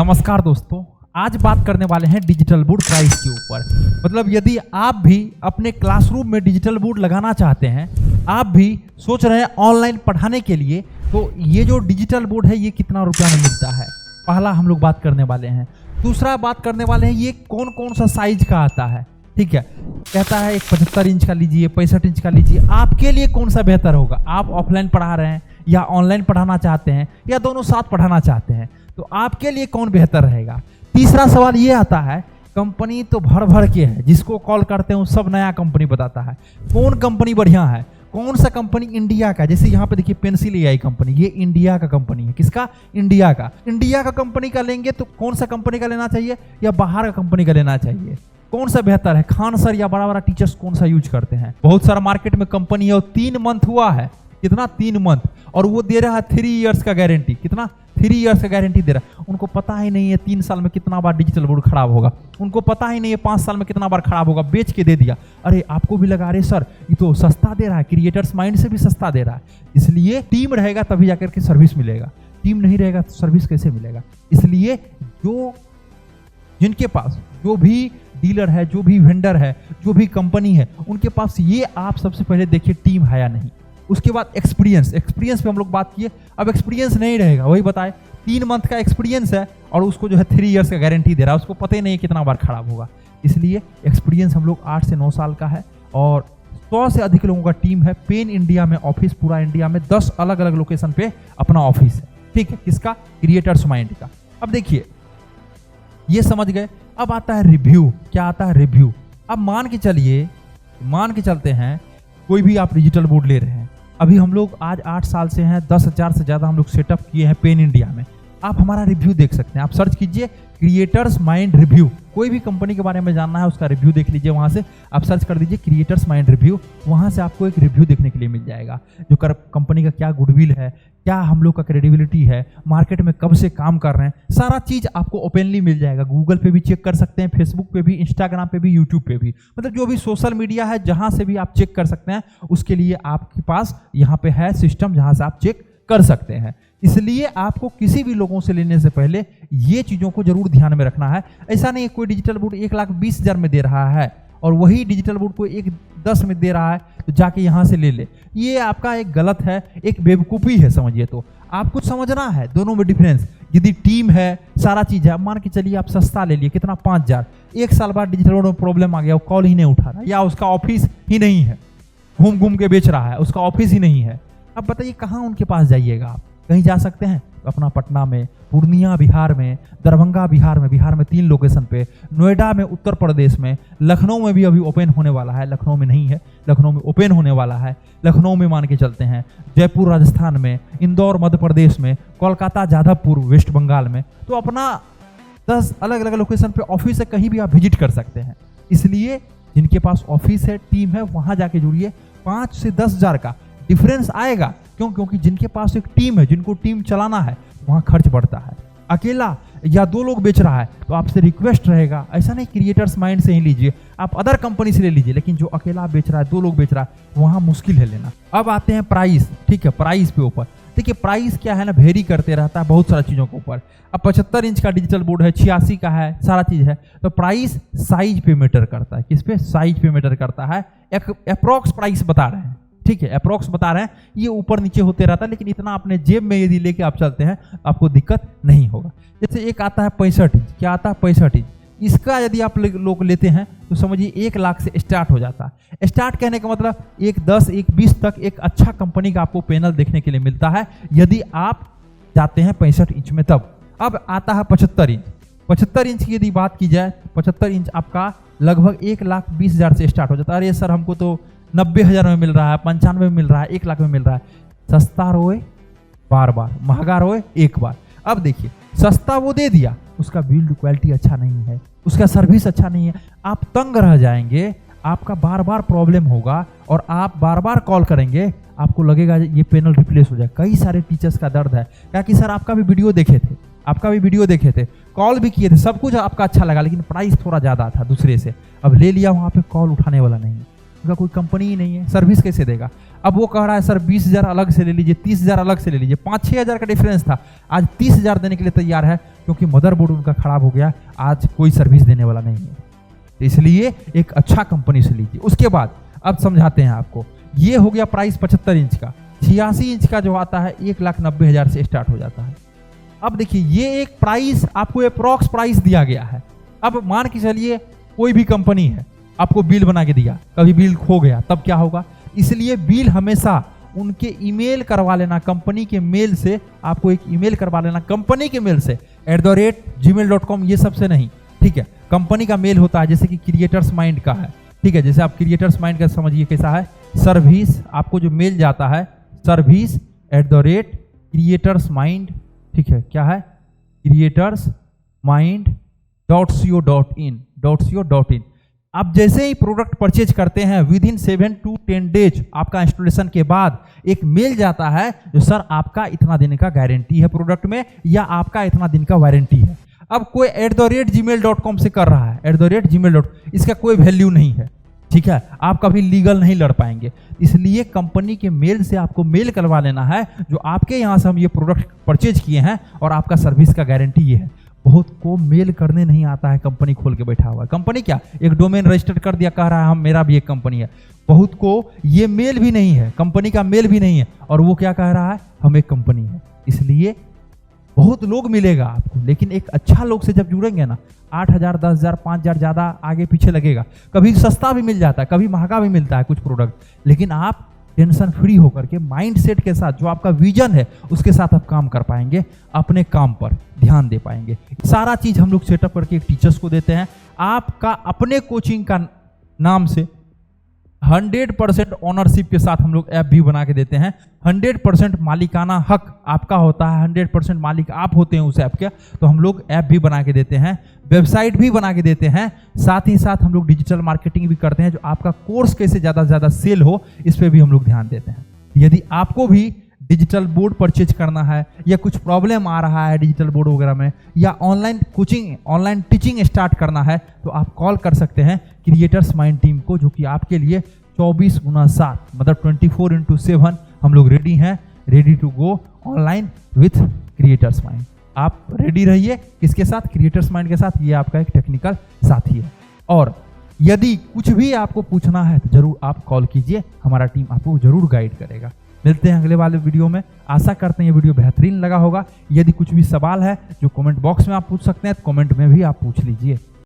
नमस्कार दोस्तों, आज बात करने वाले हैं डिजिटल बोर्ड प्राइस के ऊपर। मतलब यदि आप भी अपने क्लासरूम में डिजिटल बोर्ड लगाना चाहते हैं, आप भी सोच रहे हैं ऑनलाइन पढ़ाने के लिए, तो ये जो डिजिटल बोर्ड है ये कितना रुपया में मिलता है, पहला हम लोग बात करने वाले हैं। दूसरा बात करने वाले हैं ये कौन कौन सा साइज का आता है। ठीक है, कहता है एक 75 इंच का लीजिए, 65 इंच का लीजिए, आपके लिए कौन सा बेहतर होगा। आप ऑफलाइन पढ़ा रहे हैं या ऑनलाइन पढ़ाना चाहते हैं या दोनों साथ पढ़ाना चाहते हैं, तो आपके लिए कौन बेहतर रहेगा। तीसरा सवाल ये आता है, कंपनी तो भर भर के है, जिसको कॉल करते हैं वो सब नया कंपनी बताता है। कौन कंपनी बढ़िया है, कौन सा कंपनी इंडिया का। जैसे यहाँ पे देखिए पेंसिल एआई कंपनी, ये इंडिया का कंपनी है। किसका? इंडिया का। इंडिया का कंपनी का लेंगे तो कौन सा कंपनी का लेना चाहिए या बाहर का कंपनी का लेना चाहिए, कौन सा बेहतर है। खान सर या बड़ा बड़ा टीचर्स कौन सा यूज करते हैं। बहुत सारा मार्केट में कंपनी है और 3 मंथ हुआ है, कितना 3 मंथ, और वो दे रहा है 3 इयर्स का गारंटी। कितना? 3 इयर्स का गारंटी दे रहा है। उनको पता ही नहीं है 3 साल में कितना बार डिजिटल बोर्ड खराब होगा, उनको पता ही नहीं है 5 साल में कितना बार खराब होगा, बेच के दे दिया। अरे आपको भी लगा, अरे सर ये तो सस्ता दे रहा है, क्रिएटर्स माइंड से भी सस्ता दे रहा है। इसलिए टीम रहेगा तभी जाकर के सर्विस मिलेगा, टीम नहीं रहेगा तो सर्विस कैसे मिलेगा। इसलिए जिनके पास जो भी डीलर है, जो भी वेंडर है, जो भी कंपनी है, उनके पास ये आप सबसे पहले देखिए टीम है या नहीं। उसके बाद एक्सपीरियंस पे हम लोग बात किए। अब एक्सपीरियंस नहीं रहेगा, वही बताए 3 मंथ का एक्सपीरियंस है और उसको जो है 3 इयर्स का गारंटी दे रहा है, उसको पता ही नहीं है कितना बार खराब होगा। इसलिए एक्सपीरियंस हम लोग 8 से 9 साल का है और 100 से अधिक लोगों का टीम है। पेन इंडिया में ऑफिस, पूरा इंडिया में 10 अलग अलग लोकेशन पे अपना ऑफिस है। ठीक है, किसका? क्रिएटर्स माइंड का। अब देखिए ये समझ गए। अब आता है रिव्यू। क्या आता है? रिव्यू। अब मान के चलते हैं कोई भी आप डिजिटल बोर्ड ले रहे हैं। अभी हम लोग आज 8 साल से हैं, 10,000 से ज़्यादा हम लोग सेटअप किए हैं पेन इंडिया में। आप हमारा रिव्यू देख सकते हैं, आप सर्च कीजिए क्रिएटर्स माइंड रिव्यू। कोई भी कंपनी के बारे में जानना है उसका रिव्यू देख लीजिए, वहाँ से आप सर्च कर दीजिए क्रिएटर्स माइंड रिव्यू, वहाँ से आपको एक रिव्यू देखने के लिए मिल जाएगा। जो कंपनी का क्या गुडविल है, क्या हम लोग का क्रेडिबिलिटी है, मार्केट में कब से काम कर रहे हैं, सारा चीज़ आपको ओपनली मिल जाएगा। गूगल पे भी चेक कर सकते हैं, फेसबुक पे भी, इंस्टाग्राम पे भी, यूट्यूब पे भी, मतलब जो भी सोशल मीडिया है जहाँ से भी आप चेक कर सकते हैं, उसके लिए आपके पास यहाँ पे है सिस्टम जहाँ से आप चेक कर सकते हैं। इसलिए आपको किसी भी लोगों से लेने से पहले ये चीज़ों को जरूर ध्यान में रखना है। ऐसा नहीं है कोई डिजिटल बोर्ड 1,20,000 में दे रहा है और वही डिजिटल बोर्ड को 1,10 में दे रहा है तो जाके यहाँ से ले ले। ये आपका एक गलत है, एक बेवकूफ़ी है समझिए। तो आपको समझना है दोनों में डिफरेंस। यदि टीम है, सारा चीज़ है, मान के चलिए आप सस्ता ले लिए, कितना? 5,000। 1 साल बाद डिजिटल बोर्ड में प्रॉब्लम आ गया, वो कॉल ही नहीं उठा रहा या उसका ऑफिस ही नहीं है, घूम के बेच रहा है, उसका ऑफिस ही नहीं है। अब बताइए कहाँ उनके पास जाइएगा आप? कहीं जा सकते हैं अपना पटना में, पूर्णिया बिहार में, दरभंगा बिहार में 3 लोकेशन पे, नोएडा में उत्तर प्रदेश में, लखनऊ में भी अभी ओपन होने वाला है। लखनऊ में नहीं है, लखनऊ में ओपन होने वाला है। लखनऊ में मान के चलते हैं, जयपुर राजस्थान में, इंदौर मध्य प्रदेश में, कोलकाता जादवपुर वेस्ट बंगाल में। तो अपना 10 अलग अलग लोकेशन पे ऑफिस है, कहीं भी आप विजिट कर सकते हैं। इसलिए जिनके पास ऑफिस है, टीम है, वहाँ जाके जुड़िए। 5 से 10,000 का डिफरेंस आएगा। क्यों? क्योंकि जिनके पास एक टीम है, जिनको टीम चलाना है, वहाँ खर्च बढ़ता है। अकेला या 2 लोग बेच रहा है तो आपसे रिक्वेस्ट रहेगा, ऐसा नहीं क्रिएटर्स माइंड से ही लीजिए, आप अदर कंपनी से ले लीजिए, लेकिन जो अकेला बेच रहा है, 2 लोग बेच रहा है, वहाँ मुश्किल है लेना। अब आते हैं प्राइस। ठीक है, प्राइस पे ऊपर देखिए, प्राइस क्या है ना, वेरी करते रहता है बहुत सारा चीज़ों के ऊपर। अब 75 इंच का डिजिटल बोर्ड है, 86 का है, सारा चीज़ है, तो प्राइस साइज पे मैटर करता है। किस पे? साइज पे मैटर करता है। एक अप्रॉक्स प्राइस बता रहे हैं, ठीक है, अप्रॉक्स बता रहे हैं, ये ऊपर नीचे होते रहता है, लेकिन इतना अपने जेब में यदि लेके आप चलते हैं आपको दिक्कत नहीं होगा। जैसे एक आता है 65 इंच। क्या आता है? 65 इंच। इसका यदि आप लोग लेते हैं तो समझिए 1 लाख से स्टार्ट हो जाता है। स्टार्ट कहने का मतलब 1,10, 1,20 तक एक अच्छा कंपनी का आपको पैनल देखने के लिए मिलता है यदि आप जाते हैं 65 इंच में। तब अब आता है 75 इंच। 75 इंच की यदि बात की जाए, 75 इंच आपका लगभग 1,20,000 से स्टार्ट हो जाता है। अरे सर हमको तो 90,000 में मिल रहा है, 95 में मिल रहा है, 1 लाख में मिल रहा है। सस्ता रोए बार बार, महंगा रोए एक बार। अब देखिए, सस्ता वो दे दिया, उसका बिल्ड क्वालिटी अच्छा नहीं है, उसका सर्विस अच्छा नहीं है, आप तंग रह जाएंगे, आपका बार बार प्रॉब्लम होगा और आप बार बार कॉल करेंगे, आपको लगेगा ये पैनल रिप्लेस हो जाए। कई सारे टीचर्स का दर्द है, क्या कि सर आपका भी वीडियो देखे थे, कॉल भी किए थे, सब कुछ आपका अच्छा लगा, लेकिन प्राइस थोड़ा ज़्यादा था दूसरे से। अब ले लिया, वहाँ पे कॉल उठाने वाला नहीं, उनका कोई कंपनी ही नहीं है, सर्विस कैसे देगा। अब वो कह रहा है सर 20,000 अलग से ले लीजिए, 30,000 अलग से ले लीजिए, 5-6 हज़ार का डिफरेंस था, आज 30,000 देने के लिए तैयार है, क्योंकि मदरबोर्ड उनका खराब हो गया, आज कोई सर्विस देने वाला नहीं है। तो इसलिए एक अच्छा कंपनी से लीजिए। उसके बाद अब समझाते हैं आपको। ये हो गया प्राइस 75 इंच का। 86 इंच का जो आता है 1,90,000 से स्टार्ट हो जाता है। अब देखिए ये एक प्राइस आपको अप्रॉक्स प्राइस दिया गया है। अब मान के चलिए कोई भी कंपनी है, आपको बिल बना के दिया, कभी बिल खो गया तब क्या होगा? इसलिए बिल हमेशा उनके ईमेल करवा लेना, कंपनी के मेल से। आपको एक ईमेल करवा लेना कंपनी के मेल से, @gmail.com, ये सबसे नहीं, ठीक है। कंपनी का मेल होता है, जैसे कि क्रिएटर्स माइंड का है, ठीक है। जैसे आप क्रिएटर्स माइंड का समझिए कैसा है, सर्विस, आपको जो मेल जाता है सर्विस @creators mind, ठीक है, क्या है, creatorsmind.co.in। आप जैसे ही प्रोडक्ट परचेज करते हैं विद इन 7 to 10 डेज आपका इंस्टॉलेशन के बाद एक मेल जाता है जो सर आपका इतना दिन का गारंटी है प्रोडक्ट में, या आपका इतना दिन का वारंटी है। अब कोई @gmail.com से कर रहा है, @gmail.com, इसका कोई वैल्यू नहीं है, ठीक है। आप कभी लीगल नहीं लड़ पाएंगे। इसलिए कंपनी के मेल से आपको मेल करवा लेना है जो आपके यहाँ से हम ये प्रोडक्ट परचेज किए हैं और आपका सर्विस का गारंटी ये है। बहुत को मेल करने नहीं आता है, कंपनी खोल के बैठा हुआ है। कंपनी क्या, एक डोमेन रजिस्टर कर दिया, कह रहा है हम, मेरा भी एक कंपनी है। बहुत को ये मेल भी नहीं है, कंपनी का मेल भी नहीं है, और वो क्या कह रहा है, हम एक कंपनी है। इसलिए बहुत लोग मिलेगा आपको, लेकिन एक अच्छा लोग से जब जुड़ेंगे ना, 8,000, 10,000, 5,000 ज़्यादा आगे पीछे लगेगा। कभी सस्ता भी मिल जाता है, कभी महंगा भी मिलता है कुछ प्रोडक्ट, लेकिन आप टेंशन फ्री होकर के माइंड सेट के साथ, जो आपका विजन है उसके साथ आप काम कर पाएंगे, अपने काम पर ध्यान दे पाएंगे। सारा चीज़ हम लोग सेटअप करके एक टीचर्स को देते हैं। आपका अपने कोचिंग का नाम से 100% ओनरशिप के साथ हम लोग ऐप भी बना के देते हैं। 100% मालिकाना हक आपका होता है, 100% मालिक आप होते हैं उस ऐप के। तो हम लोग ऐप भी बना के देते हैं, वेबसाइट भी बना के देते हैं, साथ ही साथ हम लोग डिजिटल मार्केटिंग भी करते हैं। जो आपका कोर्स कैसे ज़्यादा से ज़्यादा सेल हो, इस पर भी हम लोग ध्यान देते हैं। यदि आपको भी डिजिटल बोर्ड परचेज करना है, या कुछ प्रॉब्लम आ रहा है डिजिटल बोर्ड वगैरह में, या online coaching, online teaching start करना है, तो आप कॉल कर सकते हैं क्रिएटर्स माइंड टीम को, जो कि आपके लिए 24/7 मतलब 24/7 हम लोग रेडी हैं, ready to go online with creators mind. आप रेडी रहिए, किसके साथ, क्रिएटर्स माइंड के साथ। ये आपका एक टेक्निकल साथी है। और यदि कुछ भी आपको पूछना है तो जरूर आप कॉल कीजिए, हमारा टीम आपको जरूर गाइड करेगा। मिलते हैं अगले वाले वीडियो में। आशा करते हैं ये वीडियो बेहतरीन लगा होगा। यदि कुछ भी सवाल है जो कमेंट बॉक्स में आप पूछ सकते हैं, तो कमेंट में भी आप पूछ लीजिए।